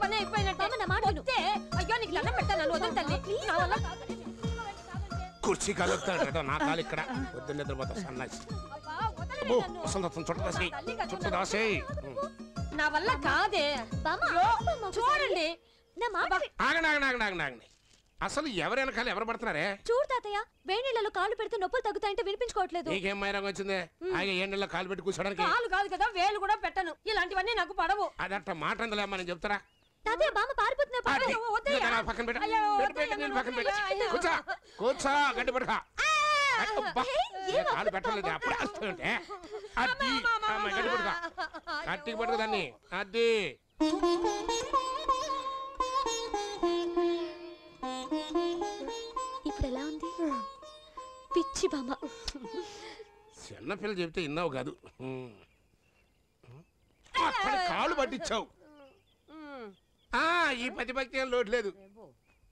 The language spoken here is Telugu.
పని అయిపోయినట్టు అయ్యో నీకు దండం పెడతాను నన్ను వదలు తల్లి నా వల్ల కుర్చీ కలుపుతాడు నా కాలు ఇక్కడ పొద్దున్న నిద్రపోతా సన్నాసి చుట్టూ దాసే నా వల్ల కాదే చూడండి ఆగండి అసలు ఎవరు వెనకాల ఎవరు పడుతున్నారే చూడు తాతయ్య వేణీళ్ళలో కాలు పెడితే నొప్పులు తగ్గుతాయంటే వినిపించుకోవట్లేదు నీకేం మైరంగా వచ్చింది ఆగే ఏళ్ళలో కాలు పెట్టి కూర్చోడానికి కాలు కాదు కదా వేలు కూడా పెట్టను ఇలాంటివన్నీ నాకు పడవు అదట్ట మాట అందులేమ్మా నేను చెప్తారా తాతయ్య బామ్మ పారిపోతున్నా పక్కన కూర్చో కూర్చో గడ్డి పడక కాలు పెట్టలేదు అప్పుడే వస్తుంటే అది గడ్డి పడక గట్టికి పడుకు దాన్ని అది ఇప్పుడు ఎలా ఉంది పిచ్చి బామ్మ చిన్నపిల్ల చెప్తే విన్నావు కాదు కాలు పట్టించావు ఈ పతిభక్తి లోటు లేదు